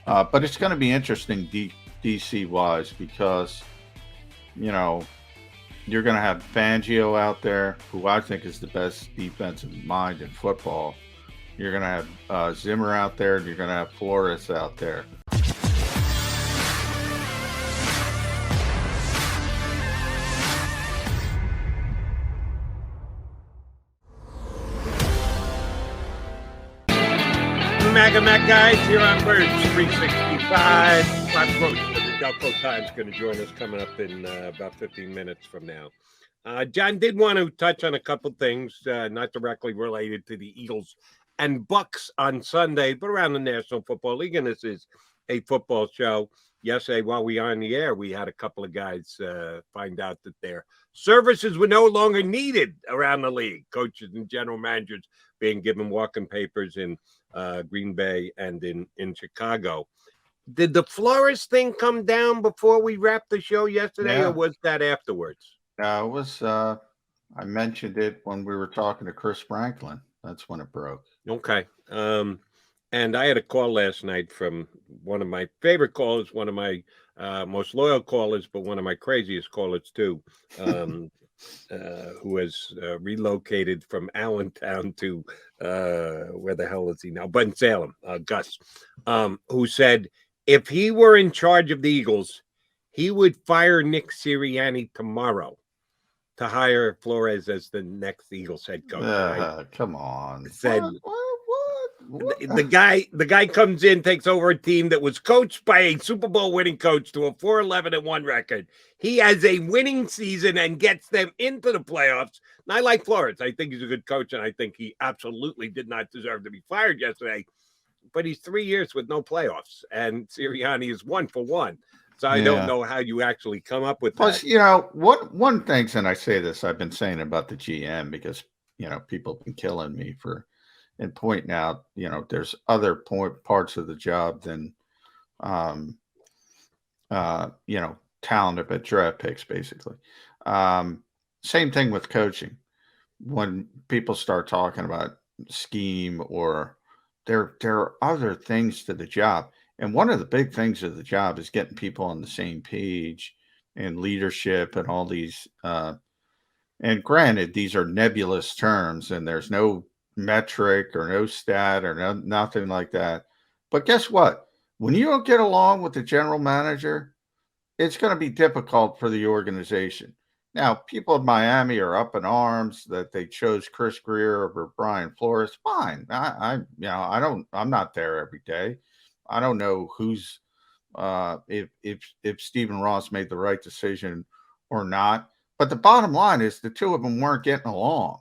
But it's going to be interesting DC wise because you know you're going to have Fangio out there, who I think is the best defensive mind in football. You're going to have Zimmer out there, and you're going to have Flores out there. Mac guys here on Birds 365. Rob Gross for the Delco Times going to join us coming up in about 15 minutes from now. John did want to touch on a couple things, not directly related to the Eagles and Bucks on Sunday, but around the National Football League. And this is a football show. Yesterday, while we were on the air, we had a couple of guys find out that their services were no longer needed around the league. Coaches and general managers being given walking papers in Green Bay and in Chicago. Did the Flores thing come down before we wrapped the show yesterday, or was that afterwards? It was. I mentioned it when we were talking to Chris Franklin. That's when it broke. Okay. And I had a call last night from one of my favorite callers, one of my most loyal callers, but one of my craziest callers too, who has relocated from Allentown to where the hell is he now? Salem, Gus, who said if he were in charge of the Eagles, he would fire Nick Sirianni tomorrow to hire Flores as the next Eagles head coach. Come on. Said what? The guy comes in, takes over a team that was coached by a Super Bowl winning coach to a 4-11-1 record. He has a winning season and gets them into the playoffs. And I like Flores. I think he's a good coach, and I think he absolutely did not deserve to be fired yesterday. But he's 3 years with no playoffs, and Sirianni is 1 for 1. So I don't know how you actually come up with Plus, that. one thing, and I say this, I've been saying about the GM because, people have been killing me and pointing out, there's other parts of the job than, talented but draft picks, basically. Same thing with coaching. When people start talking about scheme or there are other things to the job. And one of the big things of the job is getting people on the same page and leadership and all these. And granted, these are nebulous terms, and there's no metric or no stat or nothing like that. But guess what? When you don't get along with the general manager, it's going to be difficult for the organization. Now, people in Miami are up in arms that they chose Chris Greer over Brian Flores. Fine, I'm not there every day. I don't know who's if Stephen Ross made the right decision or not. But the bottom line is the two of them weren't getting along,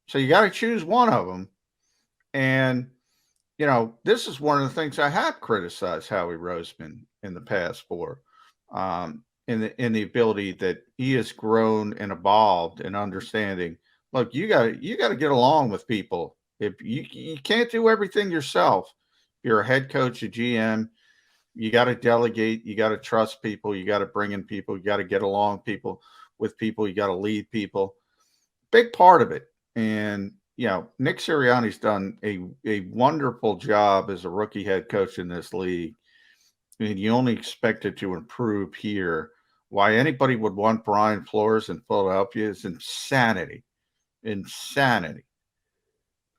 so you got to choose one of them. And this is one of the things I have criticized Howie Roseman in the past for. In the ability that he has grown and evolved in understanding. Look, you got to get along with people. If you can't do everything yourself, if you're a head coach, a GM, you got to delegate. You got to trust people. You got to bring in people. You got to get along with people. You got to lead people. Big part of it. And Nick Sirianni's done a wonderful job as a rookie head coach in this league. And you only expect it to improve here. Why anybody would want Brian Flores in Philadelphia is insanity. Insanity.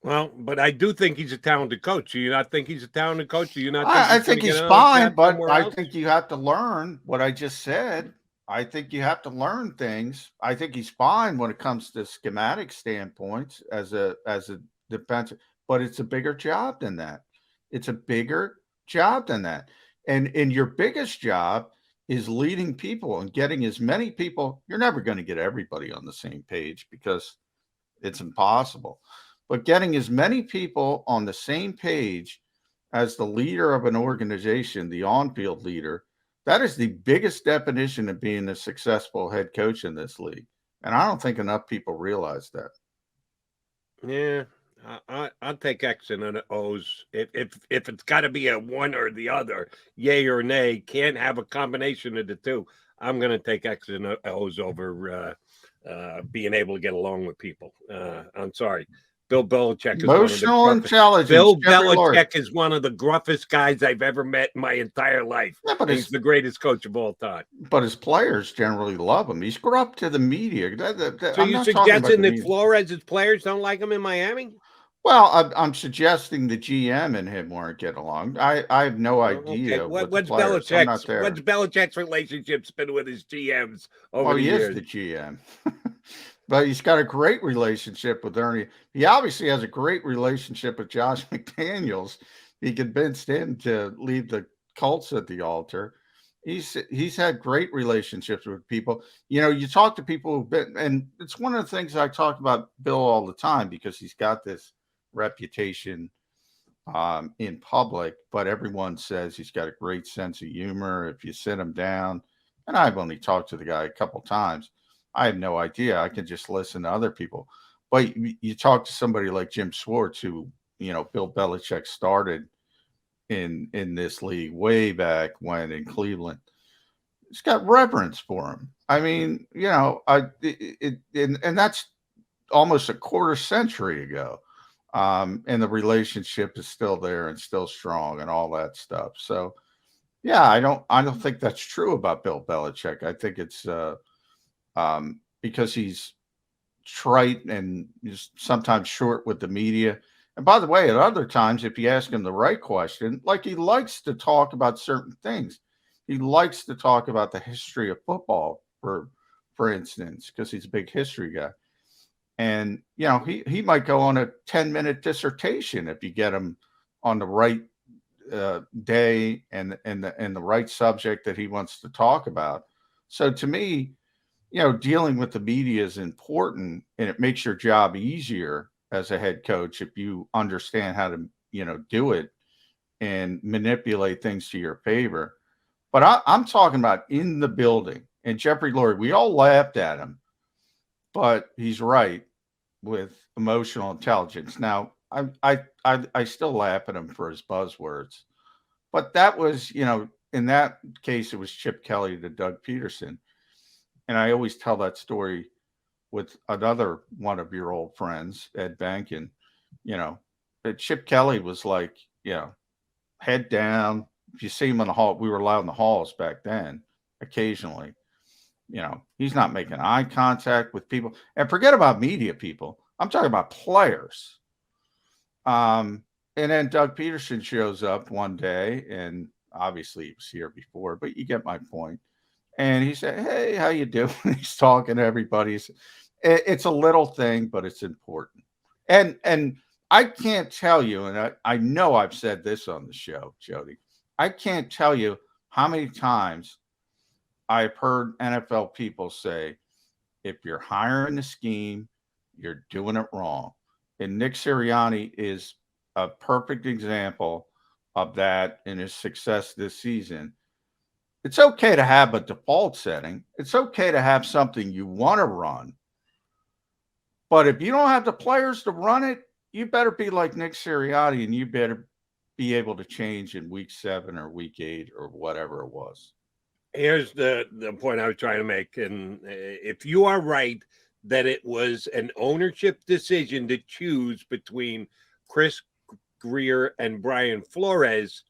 Well, but I do think he's a talented coach. Do you not think he's a talented coach? Do you not? I think he's fine, but I think you have to learn what I just said. I think you have to learn things. I think he's fine when it comes to schematic standpoints as a defensive, but it's a bigger job than that. It's a bigger job than that. And your biggest job is leading people and getting as many people. You're never going to get everybody on the same page because it's impossible. But getting as many people on the same page as the leader of an organization, the on-field leader, that is the biggest definition of being a successful head coach in this league. And I don't think enough people realize that. Yeah. I'll take X and O's. If it's got to be a one or the other, yay or nay, can't have a combination of the two. I'm going to take X and O's over being able to get along with people. I'm sorry. Bill Belichick is one of the Emotional gruffest. intelligence, Bill Jeffrey Lord. Belichick is one of the gruffest guys I've ever met in my entire life. Yeah, but He's the greatest coach of all time. his players generally love him. He's corrupt to the media. So I'm you not talking about suggesting the that media. Flores' players don't like him in Miami? Well, I'm suggesting the GM and him weren't getting along. I have no Okay. idea with the players. I'm not What's there. Belichick's relationships been with his GMs over Well, the he is years? the GM, but he's got a great relationship with Ernie. He obviously has a great relationship with Josh McDaniels. He convinced him to leave the Colts at the altar. He's had great relationships with people. You talk to people who've been, and it's one of the things I talk about Bill all the time because he's got this reputation in public, but everyone says he's got a great sense of humor. If you sit him down, and I've only talked to the guy a couple times, I have no idea. I can just listen to other people. But you talk to somebody like Jim Schwartz, who Bill Belichick started in this league way back when in Cleveland. He's got reverence for him. I mean, and that's almost a quarter century ago. And the relationship is still there and still strong and all that stuff. So yeah, I don't think that's true about Bill Belichick. I think it's because he's trite and is sometimes short with the media. And by the way, at other times, if you ask him the right question, like he likes to talk about certain things, he likes to talk about the history of football, for instance, because he's a big history guy. And he might go on a 10-minute dissertation if you get him on the right day and the right subject that he wants to talk about. So to me, dealing with the media is important, and it makes your job easier as a head coach if you understand how to do it and manipulate things to your favor. But I'm talking about in the building. And Jeffrey Lurie, we all laughed at him, but he's right with emotional intelligence. Now, I still laugh at him for his buzzwords, but that was, in that case, it was Chip Kelly to Doug Peterson. And I always tell that story with another one of your old friends, Ed Bankin. That Chip Kelly was like, head down. If you see him in the hall, we were allowed in the halls back then, occasionally. He's not making eye contact with people. And forget about media people. I'm talking about players. And then Doug Peterson shows up one day, and obviously he was here before, but you get my point. And he said, "Hey, how you doing?" He's talking to everybody. It's a little thing, but it's important. And I can't tell you, and I know I've said this on the show, Jody. I can't tell you how many times I've heard NFL people say, if you're hiring a scheme, you're doing it wrong. And Nick Sirianni is a perfect example of that in his success this season. It's okay to have a default setting. It's okay to have something you want to run. But if you don't have the players to run it, you better be like Nick Sirianni, and you better be able to change in week 7 or week 8 or whatever it was. Here's the point I was trying to make. And if you are right that it was an ownership decision to choose between Chris Grier and Brian Flores,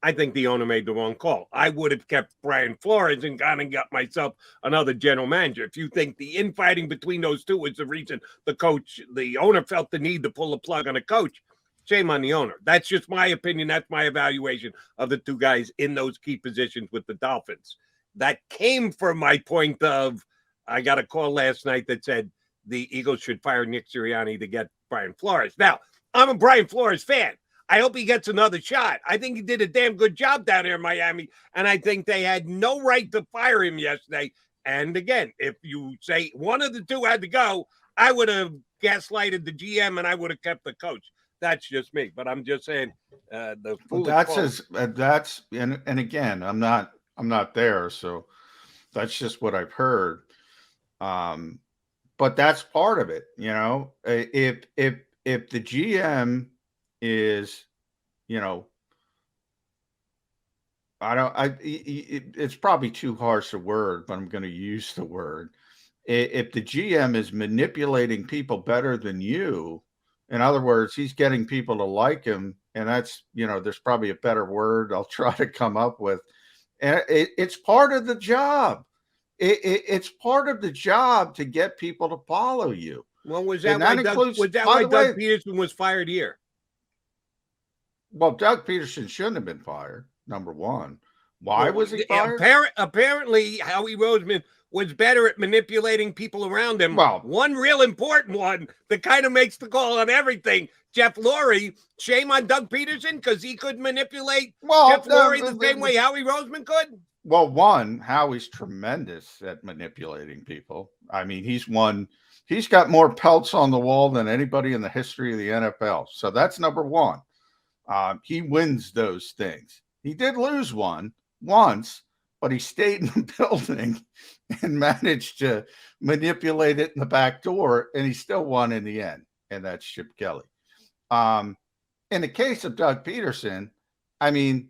I think the owner made the wrong call. I would have kept Brian Flores and gone and got myself another general manager. If you think the infighting between those two was the reason the owner felt the need to pull the plug on a coach, shame on the owner. That's just my opinion. That's my evaluation of the two guys in those key positions with the Dolphins. That came from my point of, I got a call last night that said the Eagles should fire Nick Sirianni to get Brian Flores. Now, I'm a Brian Flores fan. I hope he gets another shot. I think he did a damn good job down there in Miami, and I think they had no right to fire him yesterday. And again, if you say one of the two had to go, I would have gaslighted the GM and I would have kept the coach. That's just me, but I'm just saying the that's and again, I'm not there, so that's just what I've heard. But that's part of it, if the GM is, it's probably too harsh a word, but I'm going to use the word. If the GM is manipulating people better than you In other words, he's getting people to like him, and that's, there's probably a better word I'll try to come up with. And it's part of the job. It's part of the job to get people to follow you. Well, was And that that why includes, by Doug the way, Peterson was fired here? well, Doug Peterson shouldn't have been fired, number one. Why was he fired? Apparently, Howie Roseman was better at manipulating people around him. Well, one real important one that kind of makes the call on everything. Jeff Lurie, shame on Doug Peterson because he could manipulate Jeff Lurie the same way Howie Roseman could. Well, one, Howie's tremendous at manipulating people. I mean, he's got more pelts on the wall than anybody in the history of the NFL. So that's number one. He wins those things. He did lose one once, but he stayed in the building and managed to manipulate it in the back door, and he still won in the end, and that's Chip Kelly. In the case of Doug Peterson, I mean,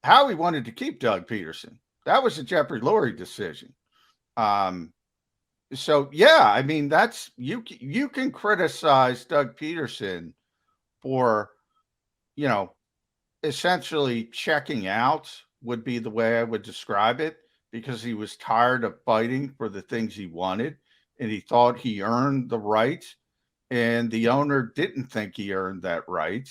Howie wanted to keep Doug Peterson. That was a Jeffrey Lurie decision. So yeah, I mean, that's you can criticize Doug Peterson for, essentially checking out would be the way I would describe it, because he was tired of fighting for the things he wanted and he thought he earned the right, and the owner didn't think he earned that right.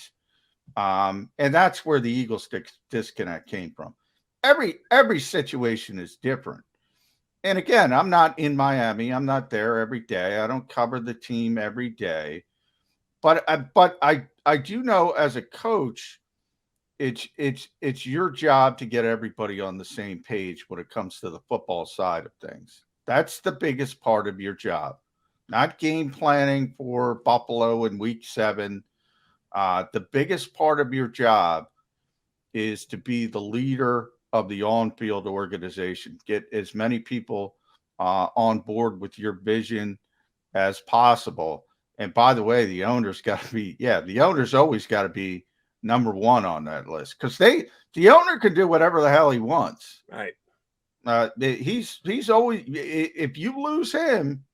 And that's where the Eagles disconnect came from. Every situation is different. And again, I'm not in Miami. I'm not there every day. I don't cover the team every day. But I do know as a coach, it's your job to get everybody on the same page when it comes to the football side of things. That's the biggest part of your job. Not game planning for Buffalo in week 7. The biggest part of your job is to be the leader of the on-field organization. Get as many people on board with your vision as possible. And by the way, the owner's got to be, the owner's always got to be number one on that list, because the owner can do whatever the hell he wants. Right. He's always, if you lose him,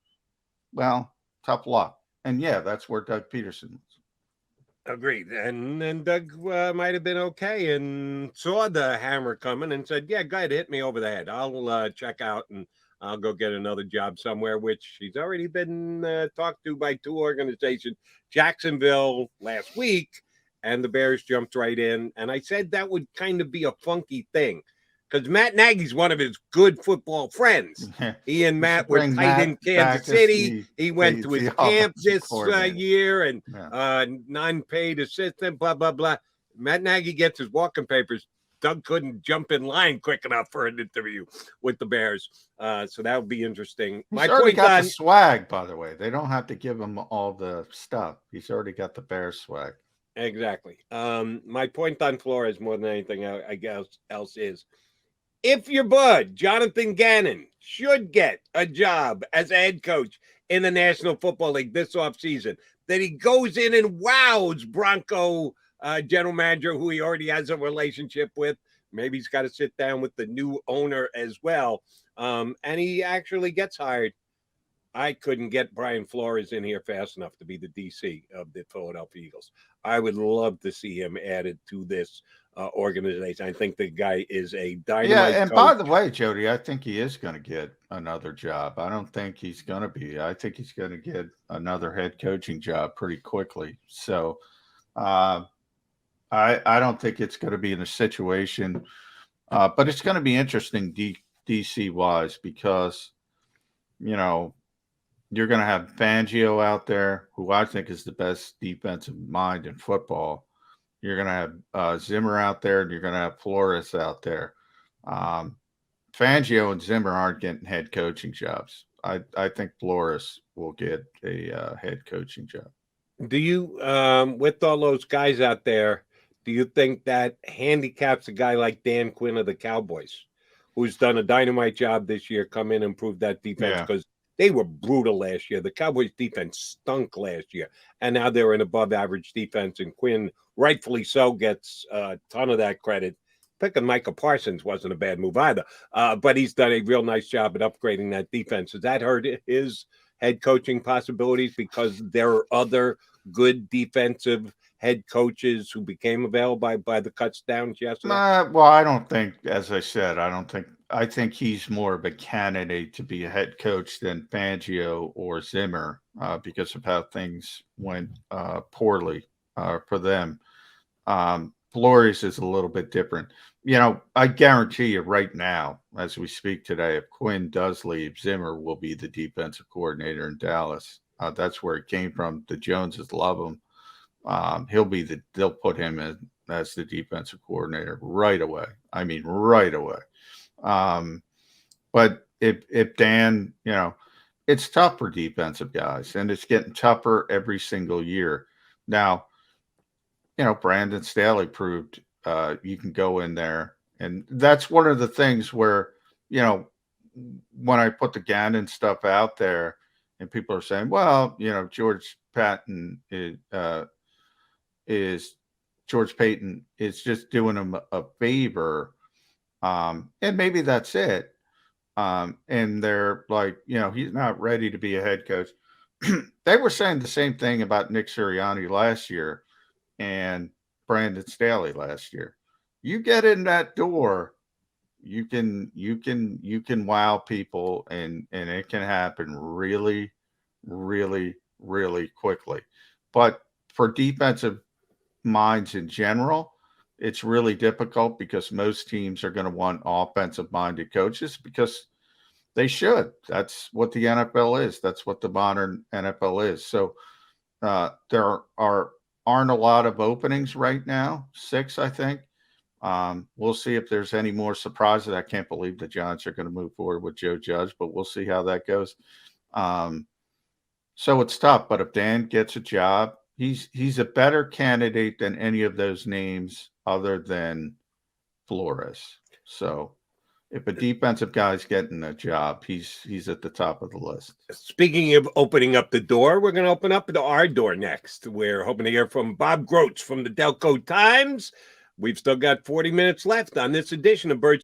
well, tough luck. And that's where Doug Peterson was. Agreed. And then Doug might have been okay and saw the hammer coming and said, yeah, go ahead, hit me over the head. I'll check out and I'll go get another job somewhere, which he's already been talked to by 2 organizations, Jacksonville last week, and the Bears jumped right in. And I said that would kind of be a funky thing because Matt Nagy's one of his good football friends. He and Matt were tight in Kansas City. He went to his camp this year, and non-paid assistant, blah, blah, blah. Matt Nagy gets his walking papers. Doug couldn't jump in line quick enough for an interview with the Bears. So that would be interesting. He's already got the swag, by the way. They don't have to give him all the stuff. He's already got the Bears swag. Exactly. My point on Flores more than anything I guess else is, if your bud, Jonathon Gannon, should get a job as a head coach in the National Football League this offseason, that he goes in and wows Bronco general manager who he already has a relationship with. Maybe he's got to sit down with the new owner as well. And he actually gets hired. I couldn't get Brian Flores in here fast enough to be the DC of the Philadelphia Eagles. I would love to see him added to this organization. I think the guy is a dynamite and coach. By the way, Jody, I think he is going to get another job. I don't think he's going to be. I think he's going to get another head coaching job pretty quickly. So I don't think it's going to be in a situation, but it's going to be interesting DC-wise because, you're going to have Fangio out there, who I think is the best defensive mind in football. You're going to have Zimmer out there, and you're going to have Flores out there. Fangio and Zimmer aren't getting head coaching jobs. I think Flores will get a head coaching job. Do you, with all those guys out there, do you think that handicaps a guy like Dan Quinn of the Cowboys, who's done a dynamite job this year, come in and improve that defense? Because they were brutal last year. The Cowboys defense stunk last year, and now they're an above-average defense, and Quinn, rightfully so, gets a ton of that credit. Picking Micah Parsons wasn't a bad move either, but he's done a real nice job at upgrading that defense. Has that hurt his head coaching possibilities because there are other good defensive head coaches who became available by the cuts downs yesterday? Well, I don't think, as I said, I think he's more of a candidate to be a head coach than Fangio or Zimmer because of how things went poorly for them. Flores is a little bit different. I guarantee you right now, as we speak today, if Quinn does leave, Zimmer will be the defensive coordinator in Dallas. That's where it came from. The Joneses love him. They'll put him as the defensive coordinator right away. I mean, right away. But if Dan, it's tough for defensive guys, and it's getting tougher every single year. Now, Brandon Staley proved you can go in there, and that's one of the things where, when I put the Gannon stuff out there, and people are saying, well, George Patton is George Payton is just doing him a favor, and maybe that's it. And they're like, he's not ready to be a head coach. They were saying the same thing about Nick Sirianni last year and Brandon Staley last year. You get in that door, you can wow people, and it can happen really, really, really quickly. But for defensive minds in general, it's really difficult because most teams are going to want offensive minded coaches because they should. That's what the NFL is. That's what the modern NFL is. So there aren't a lot of openings right now. 6, I think. We'll see if there's any more surprises. I can't believe the Giants are going to move forward with Joe Judge, but we'll see how that goes. So it's tough. But if Dan gets a job, he's a better candidate than any of those names other than Flores. So if a defensive guy's getting a job, he's at the top of the list. Speaking of opening up the door, we're going to open up our door next. We're hoping to hear from Bob Groats from the Delco Times. We've still got 40 minutes left on this edition of Birds.